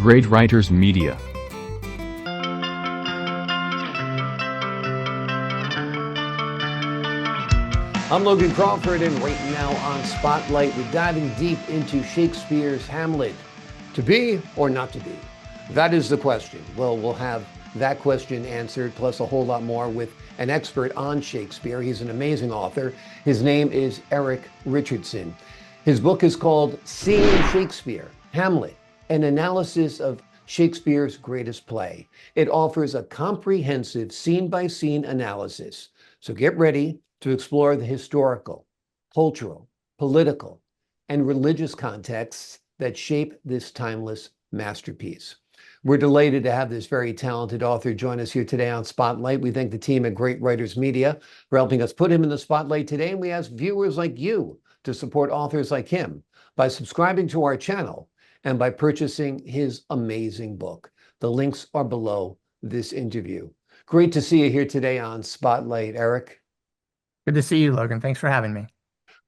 Great Writers Media. I'm Logan Crawford, and right now on Spotlight, we're diving deep into Shakespeare's Hamlet. To be or not to be? That is the question. Well, we'll have that question answered, plus a whole lot more with an expert on Shakespeare. He's an amazing author. His name is Eric Richardson. His book is called Seeing Shakespeare, Hamlet, an analysis of Shakespeare's greatest play. It offers a comprehensive scene-by-scene analysis. So get ready to explore the historical, cultural, political, and religious contexts that shape this timeless masterpiece. We're delighted to have this very talented author join us here today on Spotlight. We thank the team at Great Writers Media for helping us put him in the spotlight today, and we ask viewers like you to support authors like him by subscribing to our channel and by purchasing his amazing book. The links are below this interview. Great to see you here today on Spotlight, Eric. Good to see you, Logan. Thanks for having me.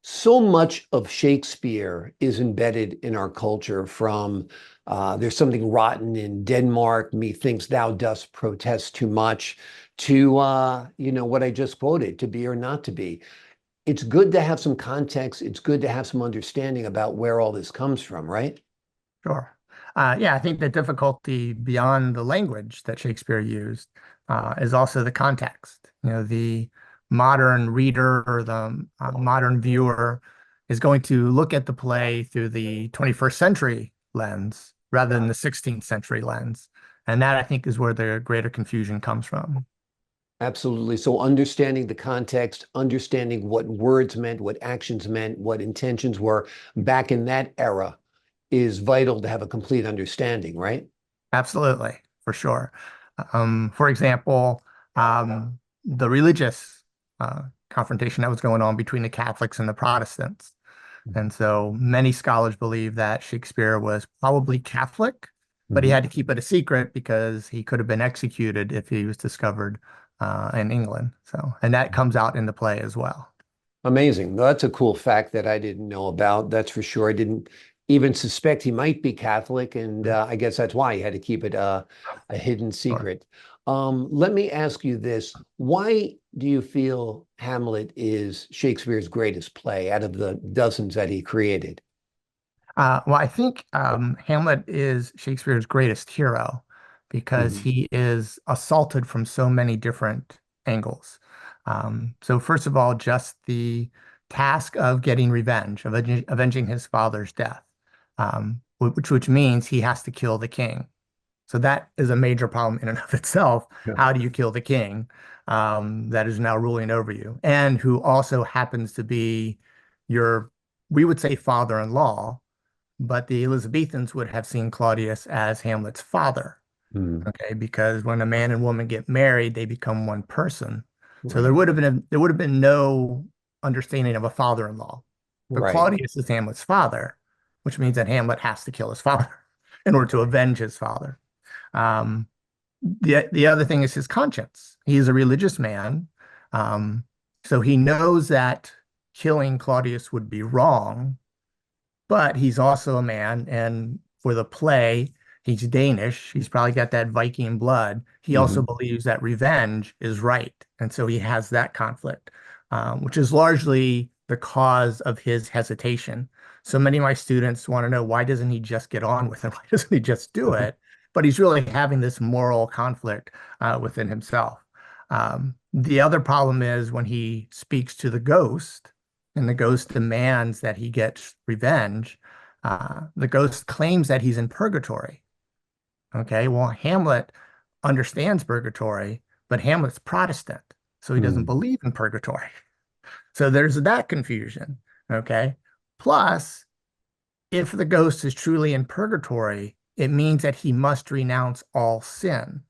So much of Shakespeare is embedded in our culture, from there's something rotten in Denmark, methinks thou dost protest too much, to what I just quoted, to be or not to be. It's good to have some context. It's good to have some understanding about where all this comes from, right? Sure. Yeah, I think the difficulty beyond the language that Shakespeare used is also the context. The modern reader or the modern viewer is going to look at the play through the 21st century lens rather than the 16th century lens. And that, I think, is where the greater confusion comes from. Absolutely. So understanding the context, understanding what words meant, what actions meant, what intentions were back in that era is vital to have a complete understanding, right? Absolutely, for sure. For example, the religious confrontation that was going on between the Catholics and the Protestants. And so many scholars believe that Shakespeare was probably Catholic, but he had to keep it a secret because he could have been executed if he was discovered in England. And that comes out in the play as well. Amazing. Well, that's a cool fact that I didn't know about. That's for sure. I didn't even suspect he might be Catholic, and I guess that's why he had to keep it a hidden secret. Let me ask you this. Why do you feel Hamlet is Shakespeare's greatest play out of the dozens that he created? Well, I think Hamlet is Shakespeare's greatest hero because he is assaulted from so many different angles. So first of all, just the task of getting revenge, of avenging his father's death, which means he has to kill the king. So that is a major problem in and of itself. Yeah. How do you kill the king that is now ruling over you, and who also happens to be your, we would say, father-in-law, but the Elizabethans would have seen Claudius as Hamlet's father. Okay, because when a man and woman get married, they become one person. Right. So there would have been no understanding of a father-in-law. But right. Claudius is Hamlet's father, which means that Hamlet has to kill his father in order to avenge his father. The other thing is his conscience. He's a religious man, so he knows that killing Claudius would be wrong, but he's also a man, and for the play, he's Danish. He's probably got that Viking blood. He also believes that revenge is right, and so he has that conflict, which is largely the cause of his hesitation. So many of my students want to know, why doesn't he just get on with it? Why doesn't he just do it? But he's really having this moral conflict within himself. The other problem is when he speaks to the ghost, and the ghost demands that he gets revenge, the ghost claims that he's in purgatory. Okay, well, Hamlet understands purgatory, but Hamlet's Protestant, so he doesn't believe in purgatory. So there's that confusion, okay? Plus, if the ghost is truly in purgatory, it means that he must renounce all sin.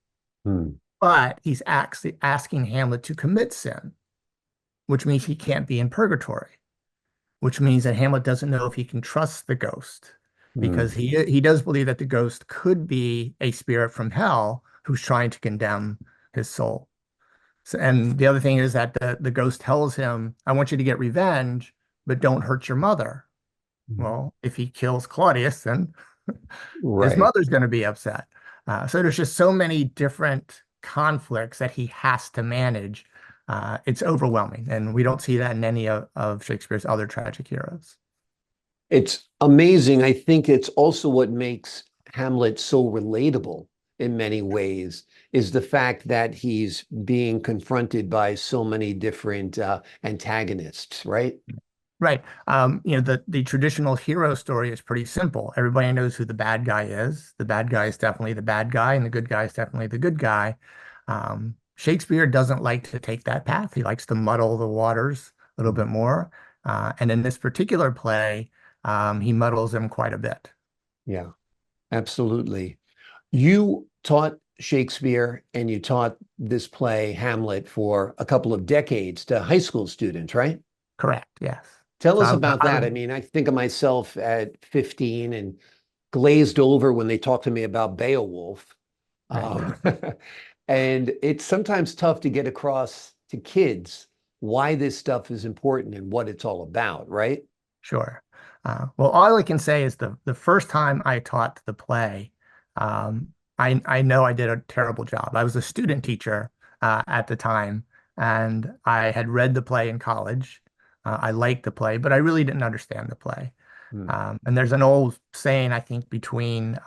But he's asking Hamlet to commit sin, which means he can't be in purgatory, which means that Hamlet doesn't know if he can trust the ghost, because he does believe that the ghost could be a spirit from hell who's trying to condemn his soul. So, and the other thing is that the ghost tells him, I want you to get revenge, but don't hurt your mother. Well, if he kills Claudius, then His Right. mother's going to be upset. So there's just so many different conflicts that he has to manage. It's overwhelming, and we don't see that in any of Shakespeare's other tragic heroes. It's amazing. I think it's also what makes Hamlet so relatable in many ways is the fact that he's being confronted by so many different antagonists, right? Right. The traditional hero story is pretty simple. Everybody knows who the bad guy is. The bad guy is definitely the bad guy, and the good guy is definitely the good guy. Shakespeare doesn't like to take that path. He likes to muddle the waters a little bit more. And in this particular play, he muddles them quite a bit. Yeah, absolutely. You taught Shakespeare and you taught this play, Hamlet, for a couple of decades to high school students, right? Correct. Yes. Tell So us about I that. was I mean, I think of myself at 15 and glazed over when they talk to me about Beowulf. right. Um, and it's sometimes tough to get across to kids why this stuff is important and what it's all about, right? Sure. Well, all I can say is the first time I taught the play, I know I did a terrible job. I was a student teacher at the time, and I had read the play in college. I liked the play, but I really didn't understand the play. Hmm. And there's an old saying, I think, between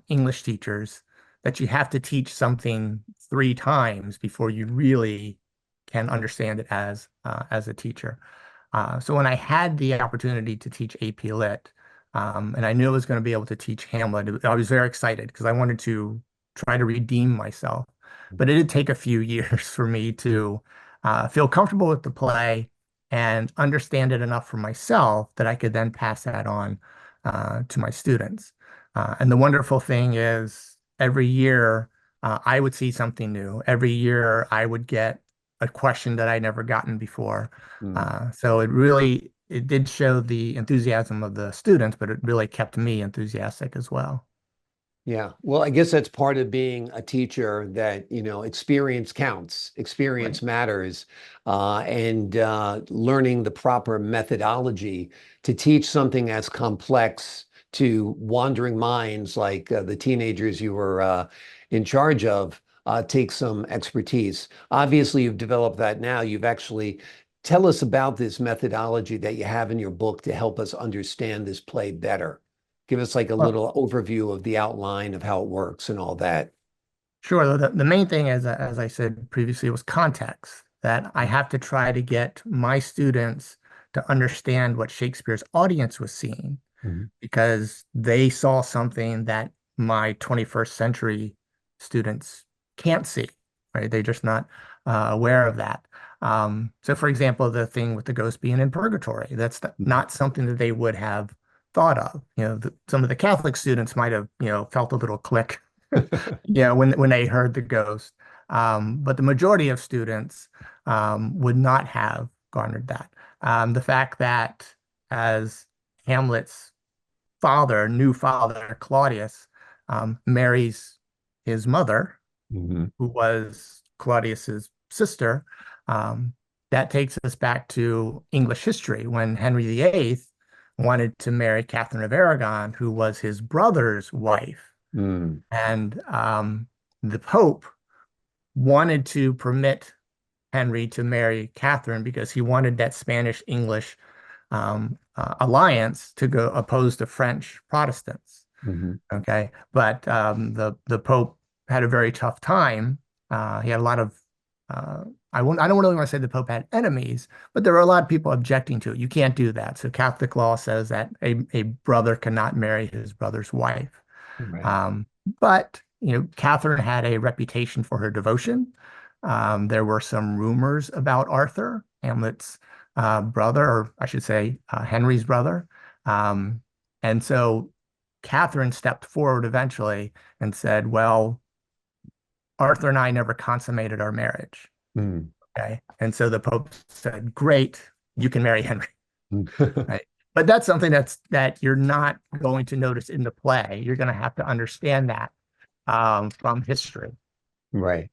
English teachers that you have to teach something three times before you really can understand it as a teacher. So when I had the opportunity to teach AP Lit, and I knew I was going to be able to teach Hamlet, I was very excited because I wanted to try to redeem myself. But it did take a few years for me to feel comfortable with the play and understand it enough for myself that I could then pass that on to my students. And the wonderful thing is, every year I would see something new. Every year I would get a question that I'd never gotten before. Hmm. So it did show the enthusiasm of the students, but it really kept me enthusiastic as well. Yeah. Well, I guess that's part of being a teacher that, experience counts, Right. experience matters, and learning the proper methodology to teach something as complex to wandering minds like the teenagers you were in charge of takes some expertise. Obviously, you've developed that now. You've actually tell us about this methodology that you have in your book to help us understand this play better. Give us like a Well, little overview of the outline of how it works and all that. sure. The main thing, as I said previously, was context, that I have to try to get my students to understand what Shakespeare's audience was seeing Mhm. because they saw something that my 21st century students can't see, right? They're just not aware of that. So, for example, the thing with the ghost being in purgatory, that's not something that they would have thought of. Some of the Catholic students might have, felt a little click, when they heard the ghost. But the majority of students would not have garnered that. The fact that as Hamlet's new father, Claudius, marries his mother, Mhm. who was Claudius's sister. Um, that takes us back to English history when Henry VIII wanted to marry Catherine of Aragon, who was his brother's wife. Mm. And the Pope wanted to permit Henry to marry Catherine because he wanted that Spanish-English alliance to go opposed to French Protestants. Mhm. Okay, but the Pope had a very tough time. He had a lot of I don't really want to say the Pope had enemies, but there were a lot of people objecting to it. You can't do that. So Catholic law says that a brother cannot marry his brother's wife. Right. Um, but Catherine had a reputation for her devotion. There were some rumors about Arthur, Hamlet's brother, or I should say Henry's brother. Um, and so Catherine stepped forward eventually and said, "Well, Arthur and I never consummated our marriage." Mm. Okay. And so the Pope said, "Great, you can marry Henry." Mm. Right. But that's something that you're not going to notice in the play. You're going to have to understand that from history. Right.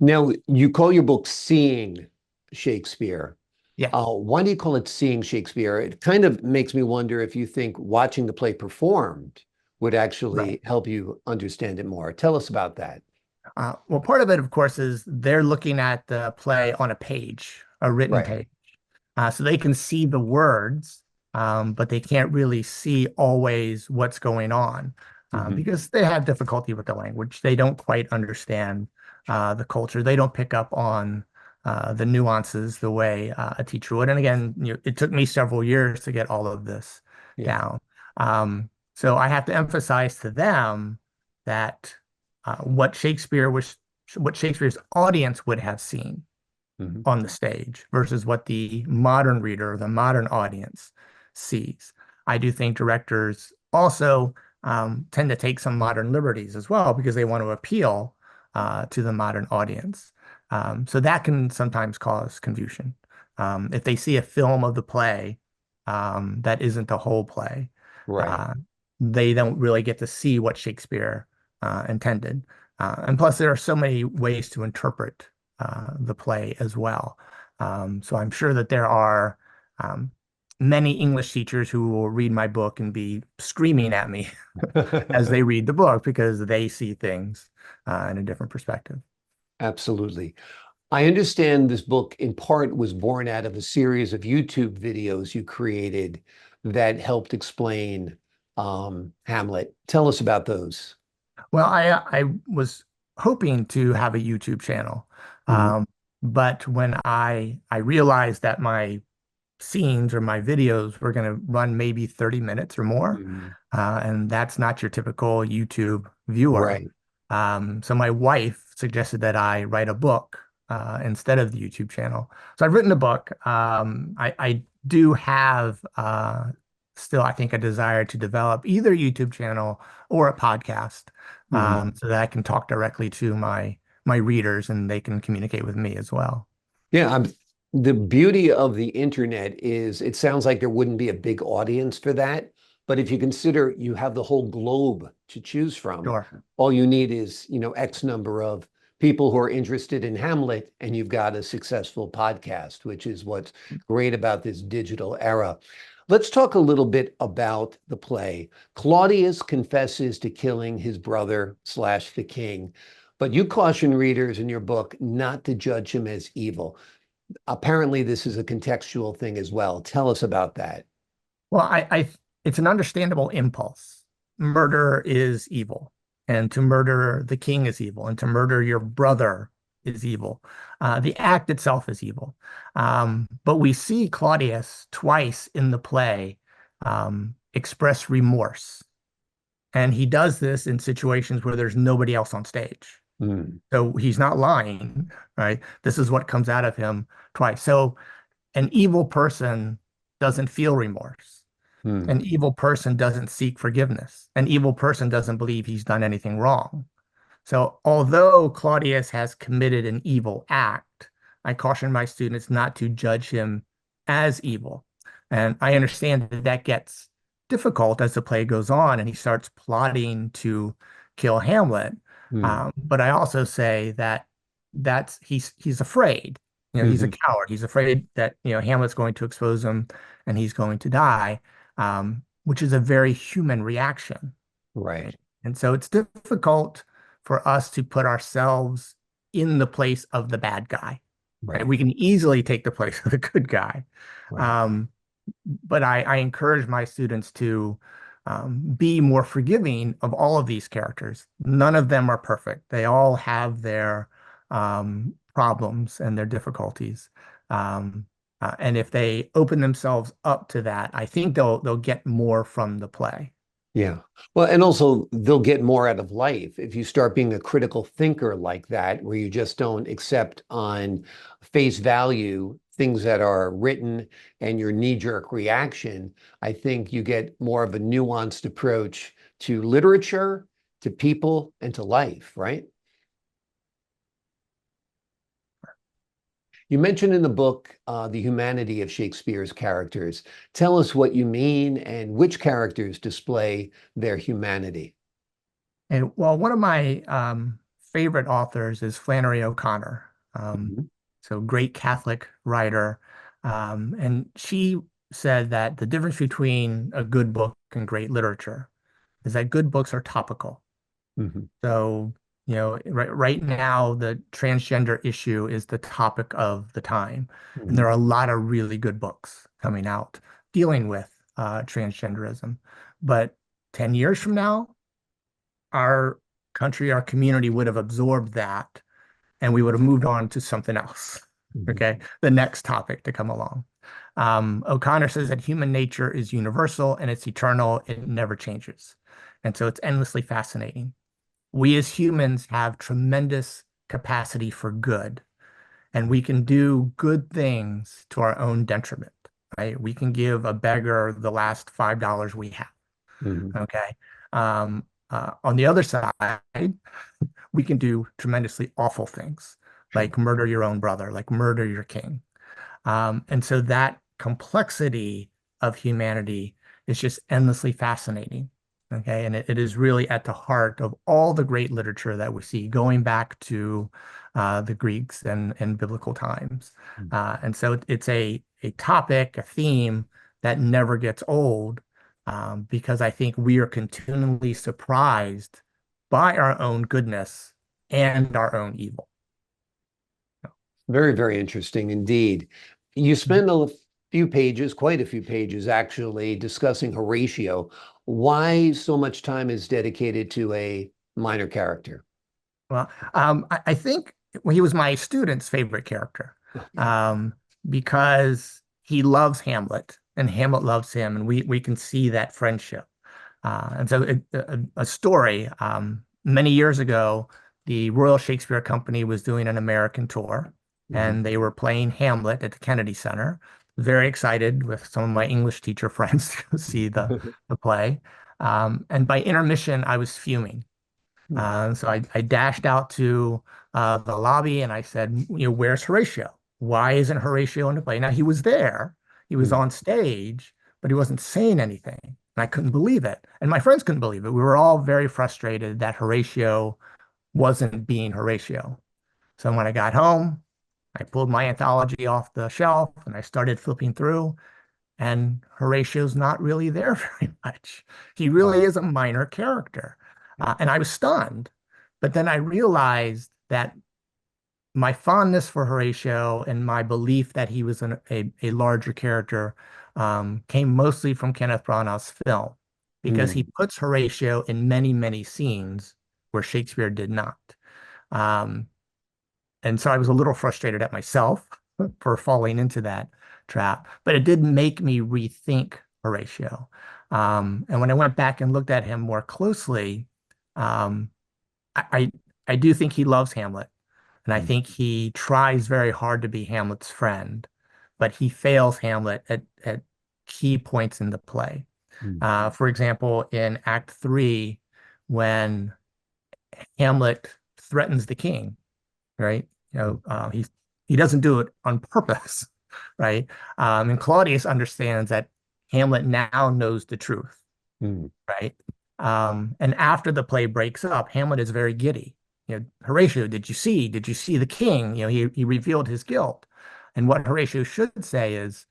Now, you call your book Seeing Shakespeare. Yes. Why do you call it Seeing Shakespeare? It kind of makes me wonder if you think watching the play performed would Right. actually help you understand it more. Tell us about that. Well, part of it, of course, is they're looking at the play on a page, a written Right. page. So they can see the words, but they can't really see always what's going on Hmm. because they have difficulty with the language. They don't quite understand the culture. They don't pick up on the nuances the way a teacher would. And again, it took me several years to get all of this Yeah. down. So I have to emphasize to them that what Shakespeare's audience would have seen Hmm. on the stage versus what the modern reader, the modern audience sees. I do think directors also tend to take some modern liberties as well because they want to appeal to the modern audience. So that can sometimes cause confusion. If they see a film of the play that isn't the whole play, Right. uh, they don't really get to see what Shakespeare intended. And plus, there are so many ways to interpret the play as well. So I'm sure that there are many English teachers who will read my book and be screaming at me as they read the book because they see things in a different perspective. Absolutely. I understand this book in part was born out of a series of YouTube videos you created that helped explain Hamlet. Tell us about those. Well, I was hoping to have a YouTube channel, Hmm. um, but when I realized that my scenes or my videos were going to run maybe 30 minutes or more. Hmm. And that's not your typical YouTube viewer. Right. So my wife suggested that I write a book instead of the YouTube channel. So I've written a book. I do have still, I think, a desire to develop either a YouTube channel or a podcast Hmm. so that I can talk directly to my readers and they can communicate with me as well. Yeah, the beauty of the internet is it sounds like there wouldn't be a big audience for that, but if you consider you have the whole globe to choose from, Sure. all you need is, X number of people who are interested in Hamlet, and you've got a successful podcast, which is what's great about this digital era. Let's talk a little bit about the play. Claudius confesses to killing his brother slash the king, but you caution readers in your book not to judge him as evil. Apparently, this is a contextual thing as well. Tell us about that. Well, it's an understandable impulse. Murder is evil, and to murder the king is evil, and to murder your brother is evil. The act itself is evil. But we see Claudius twice in the play express remorse, and he does this in situations where there's nobody else on stage. Mm, So he's not lying, right? This is what comes out of him twice. So an evil person doesn't feel remorse. mm, An evil person doesn't seek forgiveness. An evil person doesn't believe he's done anything wrong. So, although Claudius has committed an evil act, I caution my students not to judge him as evil. And I understand that that gets difficult as the play goes on and he starts plotting to kill Hamlet. mm, But I also say that he's afraid. He's a mhm. coward. He's afraid that Hamlet's going to expose him and he's going to die, which is a very human reaction. Right, Right? And so it's difficult for us to put ourselves in the place of the bad guy. Right? right, We can easily take the place of the good guy. right. Um, but I encourage my students to be more forgiving of all of these characters. None of them are perfect. They all have their problems and their difficulties. Um, and if they open themselves up to that, I think they'll get more from the play. Yeah. Well, and also they'll get more out of life if you start being a critical thinker like that, where you just don't accept on face value things that are written and your knee-jerk reaction. I think you get more of a nuanced approach to literature, to people, and to life, right? You mentioned in the book the humanity of Shakespeare's characters. Tell us what you mean and which characters display their humanity. And well, one of my favorite authors is Flannery O'Connor. Mhm. So great Catholic writer. And she said that the difference between a good book and great literature is that good books are topical. Mhm. So, right now, the transgender issue is the topic of the time. And there Mhm. are a lot of really good books coming out dealing with transgenderism. But 10 years from now, our country, our community would have absorbed that and we would have moved on to something else. Mhm. Okay. The next topic to come along. O'Connor says that human nature is universal and it's eternal. It never changes. And so it's endlessly fascinating. We as humans have tremendous capacity for good, and we can do good things to our own detriment, right? We can give a beggar the last $5 we have. Mhm. Okay. On the other side, we can do tremendously awful things, Sure. like murder your own brother, like murder your king. And so that complexity of humanity is just endlessly fascinating. Okay. And it is really at the heart of all the great literature that we see, going back to the Greeks and biblical times. And so it's a topic, a theme that never gets old, because I think we are continually surprised by our own goodness and our own evil. Very, very interesting indeed. You spend a few pages, quite a few pages actually, discussing Horatio. Why so much time is dedicated to a minor character? Well, I think he was my student's favorite character, Okay. um, because he loves Hamlet and Hamlet loves him, and we can see that friendship. And so a story, many years ago, the Royal Shakespeare Company was doing an American tour, Mhm. and they were playing Hamlet at the Kennedy Center. Very excited with some of my English teacher friends to go see the play. And by intermission, I was fuming. So I dashed out to the lobby and I said, where's Horatio? Why isn't Horatio in the play? Now he was there, he was on stage, but he wasn't saying anything. And I couldn't believe it. And my friends couldn't believe it. We were all very frustrated that Horatio wasn't being Horatio. So when I got home, I pulled my anthology off the shelf and I started flipping through, and Horatio's not really there very much. He really Wow. is a minor character. And I was stunned. But then I realized that my fondness for Horatio and my belief that he was a larger character came mostly from Kenneth Branagh's film, because he Mm. puts Horatio in many, many scenes where Shakespeare did not. Um, and so I was a little frustrated at myself for falling into that trap, but it did make me rethink Horatio. And when I went back and looked at him more closely, um, I, I do think he loves Hamlet, and I think he tries very hard to be Hamlet's friend, but he fails Hamlet at key points in the play. Mm. For example, in Act 3, when Hamlet threatens the king, right? He doesn't do it on purpose, right? And Claudius understands that Hamlet now knows the truth, Mm. right? And after the play breaks up, Hamlet is very giddy. Horatio, did you see? Did you see the king? He revealed his guilt. And what Horatio should say is,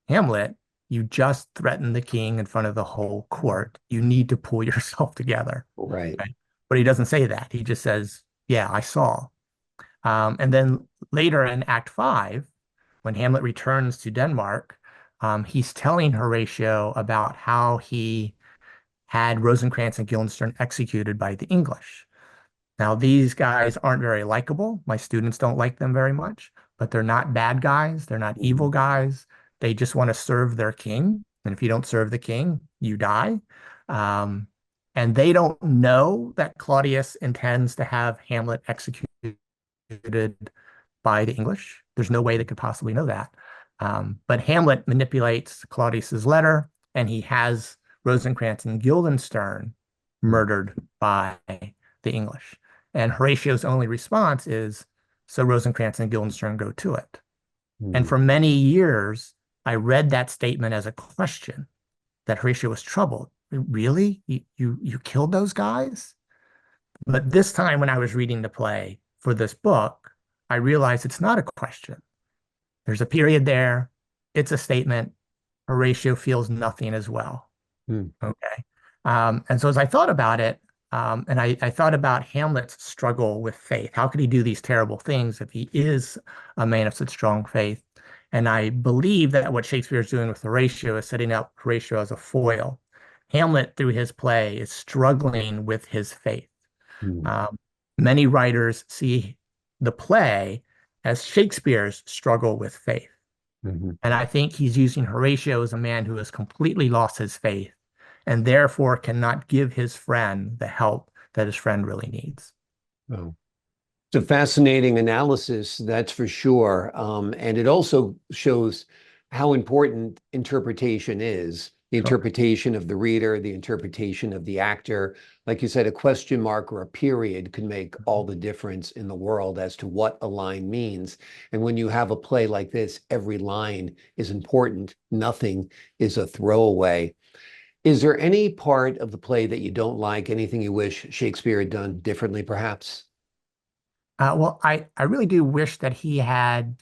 Hamlet, you just threatened the king in front of the whole court. You need to pull yourself together, Right. right? But he doesn't say that. He just says, yeah, I saw. And then later in Act 5, when Hamlet returns to Denmark, he's telling Horatio about how he had Rosencrantz and Guildenstern executed by the English. Now, these guys aren't very likable. My students don't like them very much, but they're not bad guys. They're not evil Mhm. guys. They just want to serve their king. And if you don't serve the king, you die. Um, and they don't know that Claudius intends to have Hamlet executed by the English. There's no way they could possibly know that. But Hamlet manipulates Claudius's letter, and he has Rosencrantz and Guildenstern murdered by the English. And Horatio's only response is, so Rosencrantz and Guildenstern go to it. And Mm. for many years, I read that statement as a question, that Horatio was troubled. Really? You killed those guys? But this time when I was reading the play for this book, I realized it's not a question. There's a period there. It's a statement. Horatio feels nothing as well. Mm. Okay. And so as I thought about it, and I thought about Hamlet's struggle with faith. How could he do these terrible things if he is a man of such strong faith? And I believe that what Shakespeare is doing with Horatio is setting up Horatio as a foil. Hamlet, through his play, is struggling with his faith. Mm, Um, Many writers see the play as Shakespeare's struggle with faith. mhm. And I think he's using Horatio as a man who has completely lost his faith and therefore cannot give his friend the help that his friend really needs. Oh. It's a fascinating analysis, that's for sure. And it also shows how important interpretation is, the Sure. interpretation of the reader, the interpretation of the actor. Like you said, a question mark or a period could make all the difference in the world as to what a line means. And when you have a play like this, every line is important. Nothing is a throwaway. Is there any part of the play that you don't like, anything you wish Shakespeare had done differently, perhaps? Well, I really do wish that he had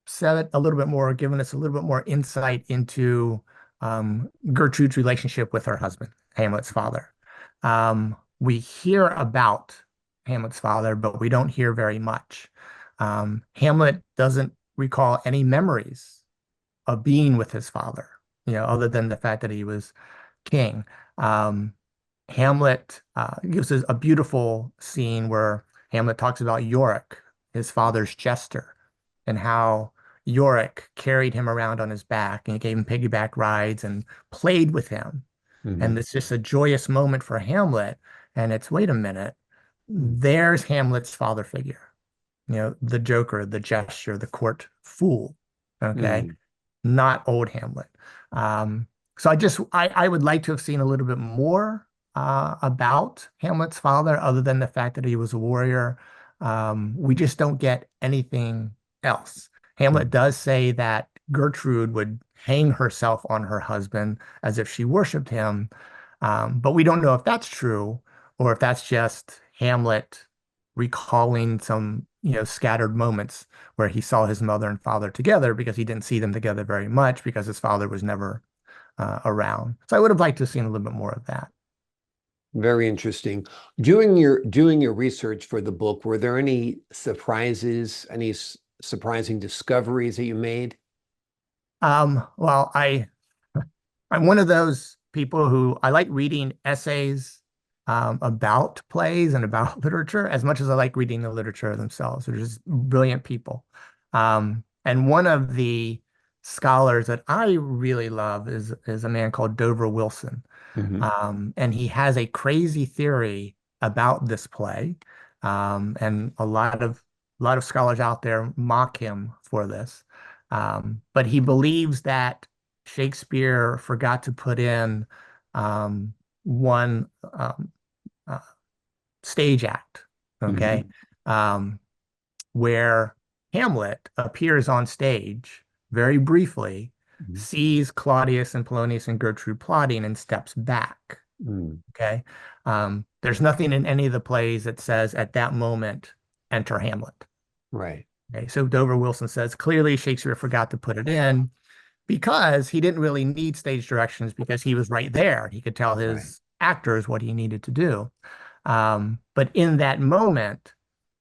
said it a little bit more, given us a little bit more insight into Gertrude's relationship with her husband, Hamlet's father. We hear about Hamlet's father, but we don't hear very much. Hamlet doesn't recall any memories of being with his father, other than the fact that he was king. Um, Hamlet gives us a beautiful scene where Hamlet talks about Yorick, his father's jester, and how Yorick carried him around on his back and gave him piggyback rides and played with him. And Mhm. it's just a joyous moment for Hamlet. And it's, wait a minute, there's Hamlet's father figure, the joker, the gesture, the court fool. Okay. Mm. Not old Hamlet. Um, so I would like to have seen a little bit more about Hamlet's father, other than the fact that he was a warrior. We just don't get anything else. Hamlet Mm. does say that Gertrude would hang herself on her husband as if she worshiped him, but we don't know if that's true or if that's just Hamlet recalling some, scattered moments where he saw his mother and father together because he didn't see them together very much because his father was never around. So I would have liked to have seen a little bit more of that. Very interesting. Doing your research for the book, were there any surprises, any surprising discoveries that you made? Well, I'm one of those people who I like reading essays about plays and about literature as much as I like reading the literature themselves. They're just brilliant people. And one of the scholars that I really love is a man called Dover Wilson. Hmm. And he has a crazy theory about this play. And a lot of scholars out there mock him for this. But he believes that Shakespeare forgot to put in one uh, stage act, okay, Hmm. um, where Hamlet appears on stage very briefly, sees Claudius and Polonius and Gertrude plotting, and steps back. Hmm. Okay. There's nothing in any of the plays that says at that moment, enter Hamlet. Right, Okay. So Dover Wilson says clearly Shakespeare forgot to put it in because he didn't really need stage directions because he was right there. He could tell right. his actors what he needed to do. But in that moment,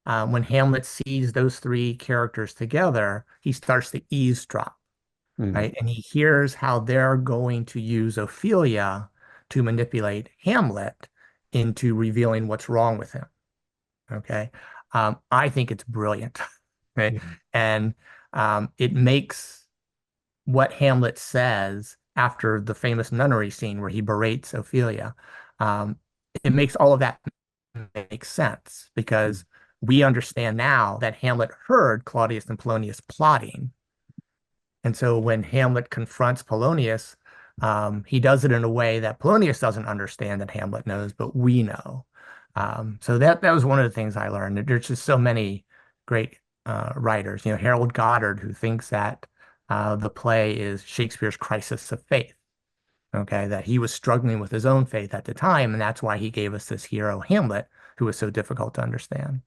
when Hamlet sees those three characters together, he starts to eavesdrop, Mm. right? And he hears how they're going to use Ophelia to manipulate Hamlet into revealing what's wrong with him. Okay. I think it's brilliant, right? Yeah. And it makes what Hamlet says after the famous nunnery scene where he berates Ophelia. Um, it makes all of that make sense because we understand now that Hamlet heard Claudius and Polonius plotting. And so when Hamlet confronts Polonius, he does it in a way that Polonius doesn't understand that Hamlet knows, but we know. So that was one of the things I learned. There's just so many great writers. Harold Goddard, who thinks that the play is Shakespeare's crisis of faith. Okay, that he was struggling with his own faith at the time, and that's why he gave us this hero, Hamlet, who was so difficult to understand.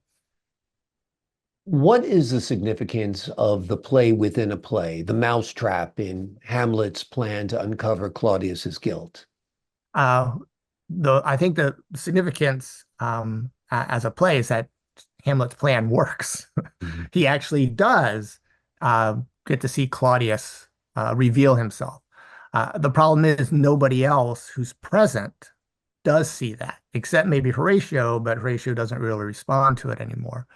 What is the significance of the play within a play, the mousetrap in Hamlet's plan to uncover Claudius's guilt? Uh, I think the significance as a play is that Hamlet's plan works. Mhm. He actually does uh, get to see Claudius reveal himself. The problem is nobody else who's present does see that, except maybe Horatio, but Horatio doesn't really respond to it anymore.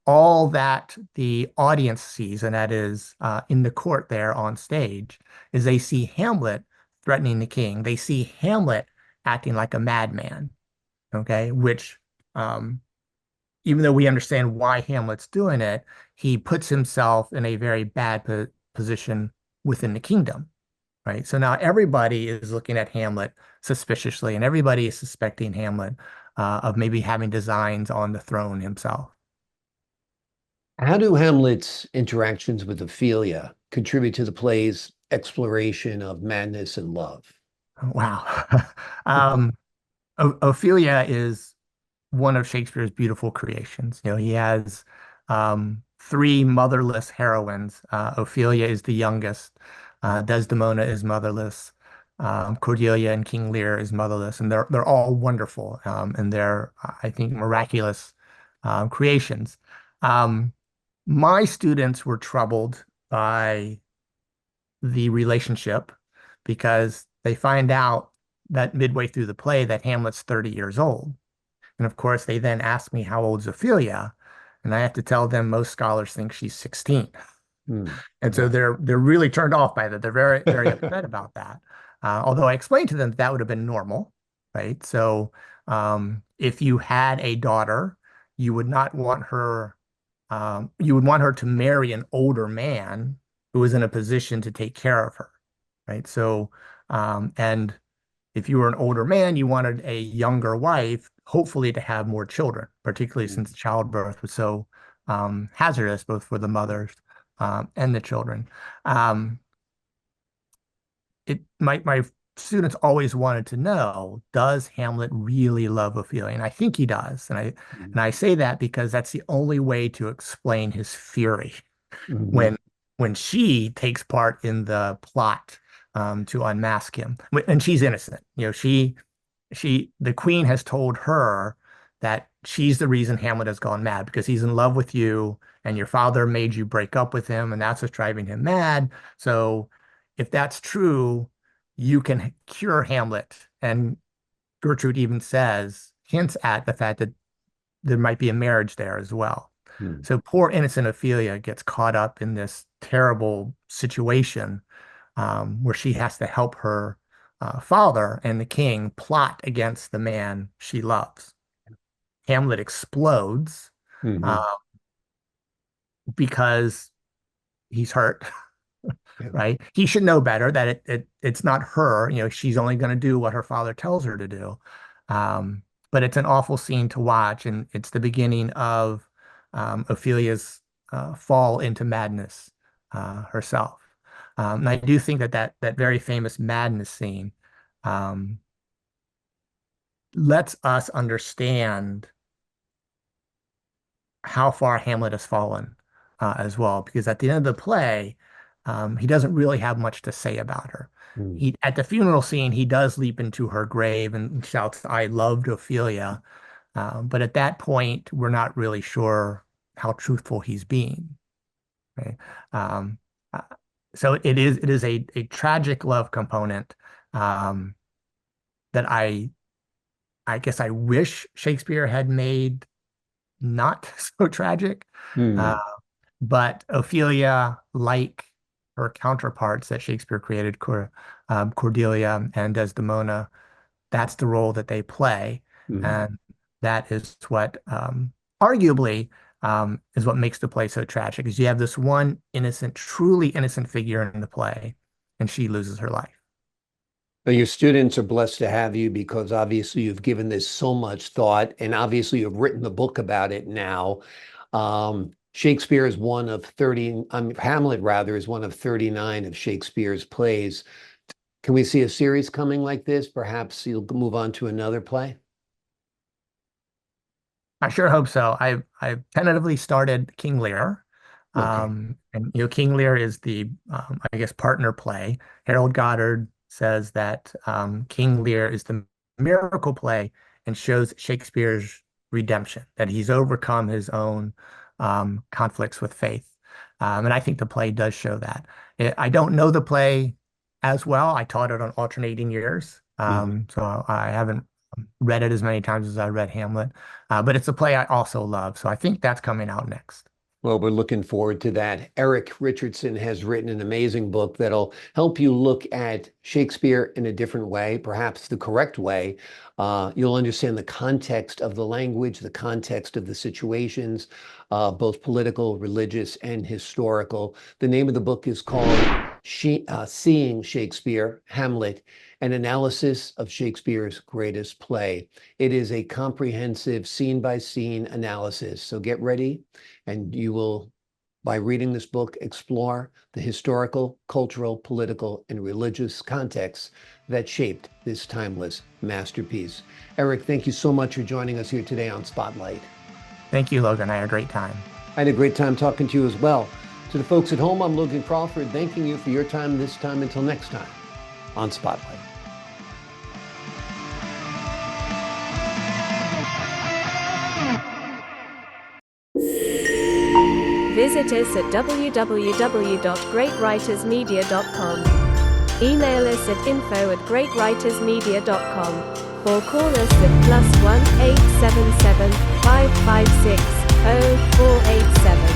All that the audience sees, and that is in the court there on stage, is they see Hamlet threatening the king. They see Hamlet acting like a madman, okay? Which, um, even though we understand why Hamlet's doing it, he puts himself in a very bad position within the kingdom, right? So now everybody is looking at Hamlet suspiciously, and everybody is suspecting Hamlet of maybe having designs on the throne himself. How do Hamlet's interactions with Ophelia contribute to the play's exploration of madness and love? Wow. Ophelia is one of Shakespeare's beautiful creations. He has three motherless heroines. Ophelia is the youngest. Desdemona is motherless. Cordelia and King Lear is motherless, and they're all wonderful, and they're, I think, miraculous creations. Um, my students were troubled by the relationship because they find out that midway through the play that Hamlet's 30 years old. And of course, they then ask me how old's Ophelia, and I have to tell them most scholars think she's 16. Hmm. And so Wow. they're really turned off by that. They're very, very upset about that. Although I explained to them that would have been normal, right? So if you had a daughter, you would not want her, you would want her to marry an older man who is in a position to take care of her, right? So, and if you were an older man, you wanted a younger wife, hopefully to have more children, particularly since childbirth was so hazardous, both for the mothers and the children. Um, my students always wanted to know, does Hamlet really love Ophelia? And I think he does. And I say that because that's the only way to explain his fury Mhm. when when she takes part in the plot to unmask him. And she's innocent. The queen has told her that she's the reason Hamlet has gone mad because he's in love with you and your father made you break up with him and that's what's driving him mad. So if that's true, you can cure Hamlet. And Gertrude even hints at the fact that there might be a marriage there as well. Mhm. So poor innocent Ophelia gets caught up in this terrible situation where she has to help her father and the king plot against the man she loves. Hamlet explodes uh, Mhm. because he's hurt, Yeah. right? He should know better that it's not her. She's only going to do what her father tells her to do. But it's an awful scene to watch, and it's the beginning of Ophelia's fall into madness herself. And I do think that very famous madness scene um, lets us understand how far Hamlet has fallen as well, because at the end of the play, he doesn't really have much to say about her. Mhm. At the funeral scene, he does leap into her grave and shouts, "I loved Ophelia." But at that point, we're not really sure how truthful he's being. Right? Um, uh, so it is a tragic love component um, that I guess I wish Shakespeare had made not so tragic. Uh, Mhm. but Ophelia, like her counterparts that Shakespeare created, Cordelia and Desdemona, that's the role that they play. Mhm. And that is what arguably is what makes the play so tragic, is you have this one innocent, truly innocent figure in the play, and she loses her life. But your students are blessed to have you because obviously you've given this so much thought and obviously you've written the book about it now. Shakespeare is one of 30, Hamlet rather, is one of 39 of Shakespeare's plays. Can we see a series coming like this? Perhaps you'll move on to another play? I sure hope so. I've tentatively started King Lear. Okay. And King Lear is the I guess partner play. Harold Goddard says that King Lear is the miracle play and shows Shakespeare's redemption, that he's overcome his own conflicts with faith. And I think the play does show that. I don't know the play as well. I taught it on alternating years. So I haven't read it as many times as I read Hamlet. But it's a play I also love. So I think that's coming out next. Well, we're looking forward to that. Eric Richardson has written an amazing book that'll help you look at Shakespeare in a different way, perhaps the correct way. You'll understand the context of the language, the context of the situations, both political, religious, and historical. The name of the book is called Seeing Shakespeare, Hamlet, an analysis of Shakespeare's greatest play. It is a comprehensive scene-by-scene analysis. So get ready, and you will, by reading this book, explore the historical, cultural, political, and religious contexts that shaped this timeless masterpiece. Eric, thank you so much for joining us here today on Spotlight. Thank you, Logan. I had a great time. I had a great time talking to you as well. To the folks at home, I'm Logan Crawford, thanking you for your time this time. Until next time on Spotlight. Visit us at www.greatwritersmedia.com. Email us at info@greatwritersmedia.com or call us at +1 877 556 0487.